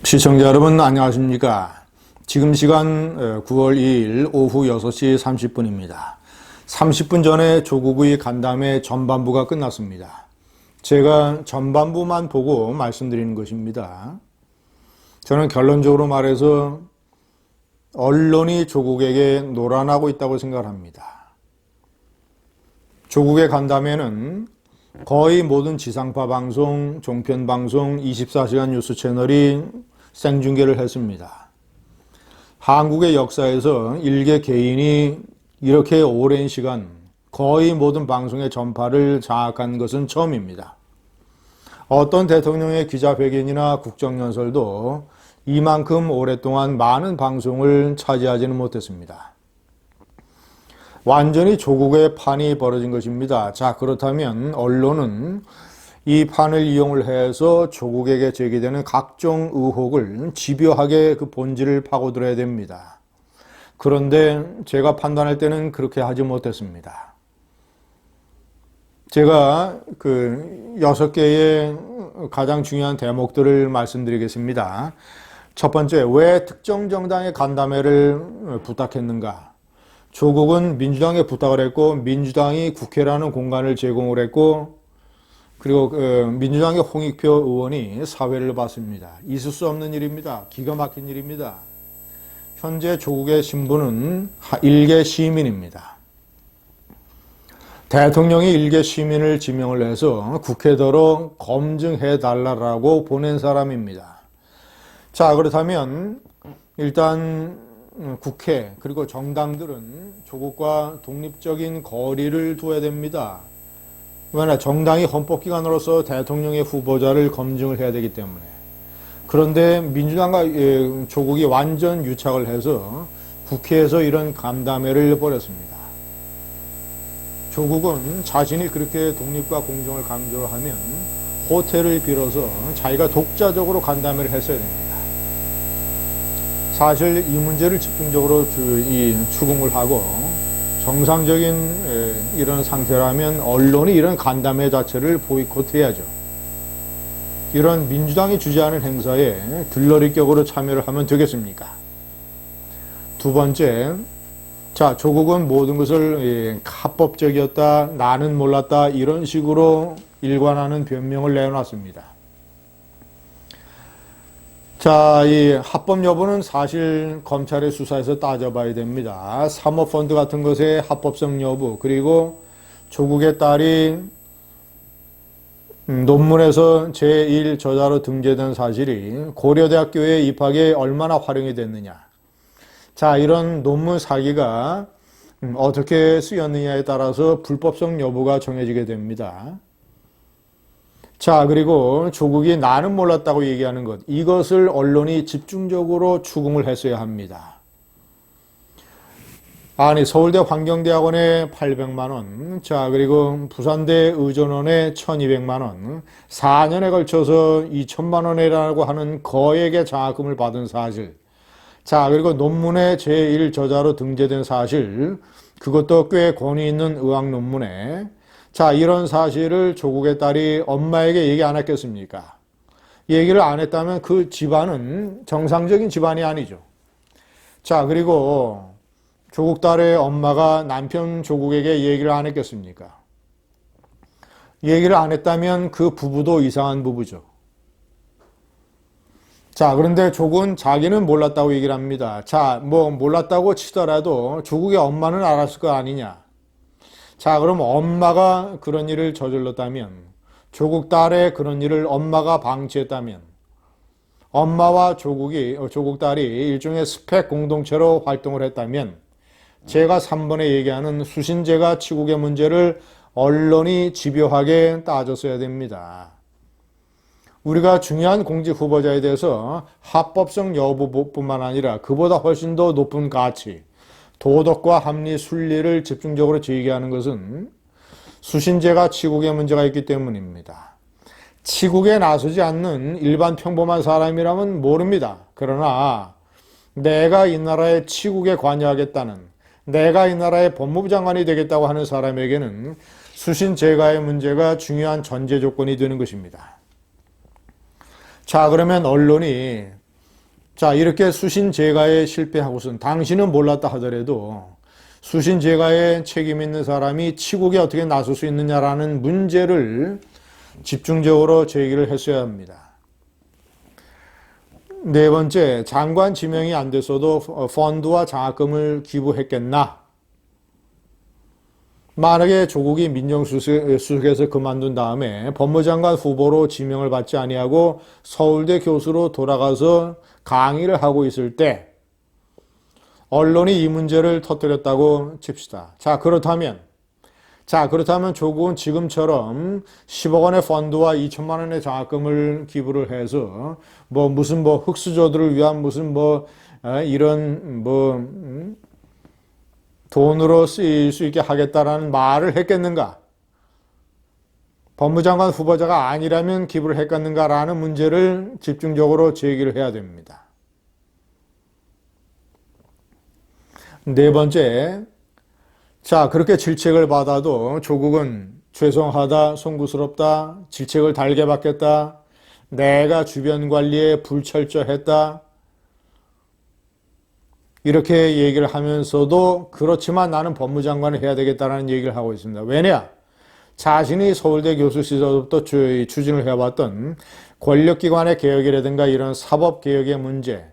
시청자 여러분 안녕하십니까. 지금 시간 9월 2일 오후 6시 30분입니다. 30분 전에 조국의 간담회 전반부가 끝났습니다. 제가 전반부만 보고 말씀드리는 것입니다. 저는 결론적으로 말해서 언론이 조국에게 노란하고 있다고 생각합니다. 조국의 간담회는 거의 모든 지상파 방송, 종편 방송, 24시간 뉴스 채널이 생중계를 했습니다. 한국의 역사에서 일개 개인이 이렇게 오랜 시간 거의 모든 방송의 전파를 장악한 것은 처음입니다. 어떤 대통령의 기자회견이나 국정연설도 이만큼 오랫동안 많은 방송을 차지하지는 못했습니다. 완전히 조국의 판이 벌어진 것입니다. 자, 그렇다면 언론은 이 판을 이용을 해서 조국에게 제기되는 각종 의혹을 집요하게 그 본질을 파고들어야 됩니다. 그런데 제가 판단할 때는 그렇게 하지 못했습니다. 제가 그 6개의 가장 중요한 대목들을 말씀드리겠습니다. 첫 번째, 왜 특정 정당의 간담회를 부탁했는가? 조국은 민주당에 부탁을 했고 민주당이 국회라는 공간을 제공을 했고 그리고 민주당의 홍익표 의원이 사회를 봤습니다. 있을 수 없는 일입니다. 기가 막힌 일입니다. 현재 조국의 신분은 일개 시민입니다. 대통령이 일개 시민을 지명을 해서 국회더러 검증해달라고 보낸 사람입니다. 자, 그렇다면 일단 국회 그리고 정당들은 조국과 독립적인 거리를 둬야 됩니다. 왜냐, 정당이 헌법기관으로서 대통령의 후보자를 검증을 해야 되기 때문에. 그런데 민주당과 조국이 완전 유착을 해서 국회에서 이런 간담회를 벌였습니다. 조국은 자신이 그렇게 독립과 공정을 강조를 하면 호텔을 빌어서 자기가 독자적으로 간담회를 했어야 됩니다. 사실 이 문제를 집중적으로 추궁을 하고 정상적인 이런 상태라면 언론이 이런 간담회 자체를 보이콧해야죠. 이런 민주당이 주재하는 행사에 들러리격으로 참여를 하면 되겠습니까? 두 번째, 자, 조국은 모든 것을 합법적이었다, 나는 몰랐다 이런 식으로 일관하는 변명을 내놨습니다. 자, 이 합법 여부는 사실 검찰의 수사에서 따져봐야 됩니다. 사모펀드 같은 것의 합법성 여부, 그리고 조국의 딸이 논문에서 제1 저자로 등재된 사실이 고려대학교에 입학에 얼마나 활용이 됐느냐. 자, 이런 논문 사기가 어떻게 쓰였느냐에 따라서 불법성 여부가 정해지게 됩니다. 자, 그리고 조국이 나는 몰랐다고 얘기하는 것, 이것을 언론이 집중적으로 추궁을 했어야 합니다. 아니, 서울대 환경대학원에 800만 원, 자, 그리고 부산대 의전원에 1200만 원, 4년에 걸쳐서 2000만 원이라고 하는 거액의 장학금을 받은 사실. 자, 그리고 논문의 제1 저자로 등재된 사실, 그것도 꽤 권위 있는 의학 논문에. 자, 이런 사실을 조국의 딸이 엄마에게 얘기 안 했겠습니까? 얘기를 안 했다면 그 집안은 정상적인 집안이 아니죠. 자, 그리고 조국 딸의 엄마가 남편 조국에게 얘기를 안 했겠습니까? 얘기를 안 했다면 그 부부도 이상한 부부죠. 자, 그런데 조국은 자기는 몰랐다고 얘기를 합니다. 자, 뭐 몰랐다고 치더라도 조국의 엄마는 알았을 거 아니냐. 자, 그럼 엄마가 그런 일을 저질렀다면, 조국 딸의 그런 일을 엄마가 방치했다면, 엄마와 조국 딸이 일종의 스펙 공동체로 활동을 했다면, 제가 3번에 얘기하는 수신제가 치국의 문제를 언론이 집요하게 따졌어야 됩니다. 우리가 중요한 공직 후보자에 대해서 합법성 여부뿐만 아니라 그보다 훨씬 더 높은 가치, 도덕과 합리, 순리를 집중적으로 제기하는 것은 수신제가 치국의 문제가 있기 때문입니다. 치국에 나서지 않는 일반 평범한 사람이라면 모릅니다. 그러나 내가 이 나라의 치국에 관여하겠다는, 내가 이 나라의 법무부 장관이 되겠다고 하는 사람에게는 수신제가의 문제가 중요한 전제 조건이 되는 것입니다. 자, 그러면 언론이 자, 이렇게 수신 제거에 실패하고선 당신은 몰랐다 하더라도 수신 제거에 책임 있는 사람이 치국에 어떻게 나설 수 있느냐라는 문제를 집중적으로 제기를 했어야 합니다. 네 번째, 장관 지명이 안 됐어도 펀드와 장학금을 기부했겠나? 만약에 조국이 민정수석에서 그만둔 다음에 법무장관 후보로 지명을 받지 아니하고 서울대 교수로 돌아가서 강의를 하고 있을 때 언론이 이 문제를 터뜨렸다고 칩시다. 그렇다면 조국은 지금처럼 10억 원의 펀드와 2천만 원의 장학금을 기부를 해서 무슨 흑수저들을 위한 무슨 이런 돈으로 쓰일 수 있게 하겠다라는 말을 했겠는가? 법무장관 후보자가 아니라면 기부를 했겠는가라는 문제를 집중적으로 제기를 해야 됩니다. 네 번째, 그렇게 질책을 받아도 조국은 죄송하다, 송구스럽다, 질책을 달게 받겠다, 내가 주변 관리에 불철저했다, 이렇게 얘기를 하면서도 그렇지만 나는 법무장관을 해야 되겠다는 얘기를 하고 있습니다. 왜냐? 자신이 서울대 교수 시절부터 추진을 해왔던 권력기관의 개혁이라든가 이런 사법개혁의 문제,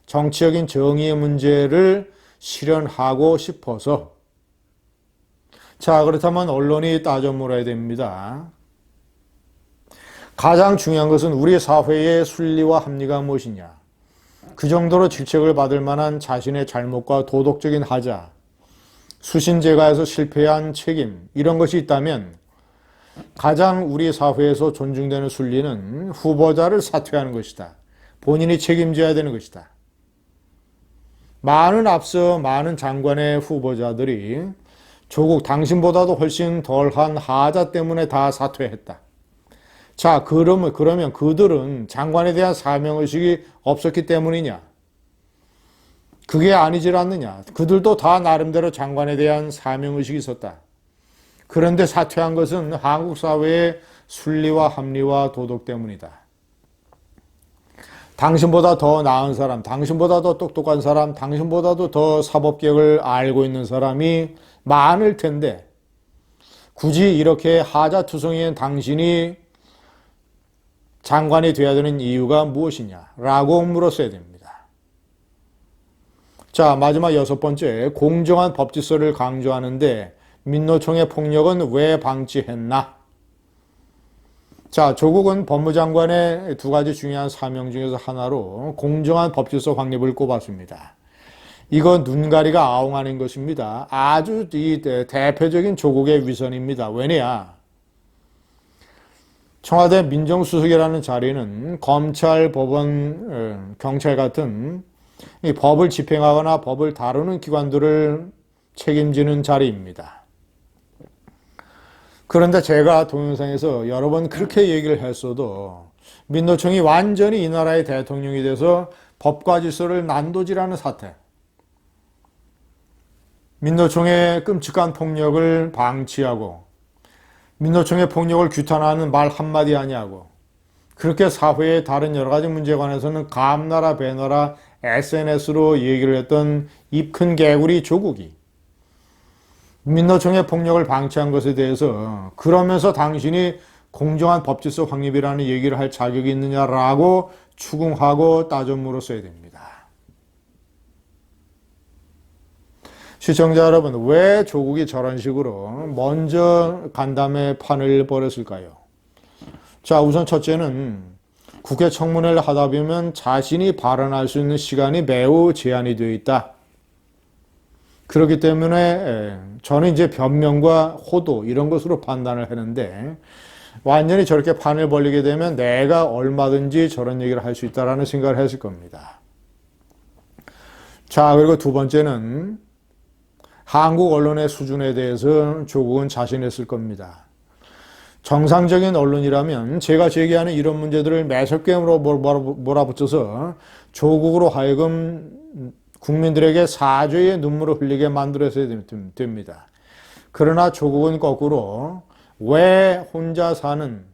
정치적인 정의의 문제를 실현하고 싶어서 그렇다면 언론이 따져 물어야 됩니다. 가장 중요한 것은 우리 사회의 순리와 합리가 무엇이냐? 그 정도로 질책을 받을 만한 자신의 잘못과 도덕적인 하자, 수신 제거에서 실패한 책임, 이런 것이 있다면 가장 우리 사회에서 존중되는 순리는 후보자를 사퇴하는 것이다. 본인이 책임져야 되는 것이다. 많은 장관의 후보자들이 조국 당신보다도 훨씬 덜한 하자 때문에 다 사퇴했다. 그러면 그들은 장관에 대한 사명의식이 없었기 때문이냐? 그게 아니질 않느냐? 그들도 다 나름대로 장관에 대한 사명의식이 있었다. 그런데 사퇴한 것은 한국 사회의 순리와 합리와 도덕 때문이다. 당신보다 더 나은 사람, 당신보다 더 똑똑한 사람, 당신보다도 더 사법개혁을 알고 있는 사람이 많을 텐데 굳이 이렇게 하자투성이인 당신이 장관이 되어야 되는 이유가 무엇이냐라고 물었어야 됩니다. 마지막 여섯 번째, 공정한 법질서를 강조하는데 민노총의 폭력은 왜 방치했나? 조국은 법무장관의 두 가지 중요한 사명 중에서 하나로 공정한 법질서 확립을 꼽았습니다. 이건 눈가리가 아웅하는 것입니다. 아주 대표적인 조국의 위선입니다. 왜냐? 청와대 민정수석이라는 자리는 검찰, 법원, 경찰 같은 이 법을 집행하거나 법을 다루는 기관들을 책임지는 자리입니다. 그런데 제가 동영상에서 여러 번 그렇게 얘기를 했어도 민노총이 완전히 이 나라의 대통령이 돼서 법과 질서를 난도질하는 사태, 민노총의 끔찍한 폭력을 방치하고 민노총의 폭력을 규탄하는 말 한마디 하냐고, 그렇게 사회의 다른 여러 가지 문제에 관해서는 감나라 배나라 SNS로 얘기를 했던 입 큰 개구리 조국이 민노총의 폭력을 방치한 것에 대해서 그러면서 당신이 공정한 법질서 확립이라는 얘기를 할 자격이 있느냐라고 추궁하고 따져 물었어야 됩니다. 시청자 여러분, 왜 조국이 저런 식으로 먼저 간담회 판을 벌였을까요? 우선 첫째는 국회 청문회를 하다 보면 자신이 발언할 수 있는 시간이 매우 제한이 되어 있다. 그렇기 때문에 저는 이제 변명과 호도 이런 것으로 판단을 하는데 완전히 저렇게 판을 벌리게 되면 내가 얼마든지 저런 얘기를 할 수 있다라는 생각을 했을 겁니다. 그리고 두 번째는 한국 언론의 수준에 대해서 조국은 자신했을 겁니다. 정상적인 언론이라면 제가 제기하는 이런 문제들을 매섭게 몰아붙여서 조국으로 하여금 국민들에게 사죄의 눈물을 흘리게 만들어서야 됩니다. 그러나 조국은 거꾸로 왜 혼자 사는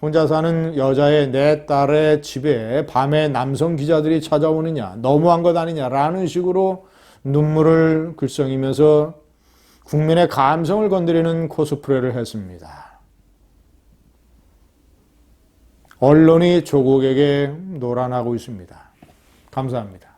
혼자 사는 여자의 내 딸의 집에 밤에 남성 기자들이 찾아오느냐, 너무한 것 아니냐라는 식으로 눈물을 글썽이면서 국민의 감성을 건드리는 코스프레를 했습니다. 언론이 조국에게 노란하고 있습니다. 감사합니다.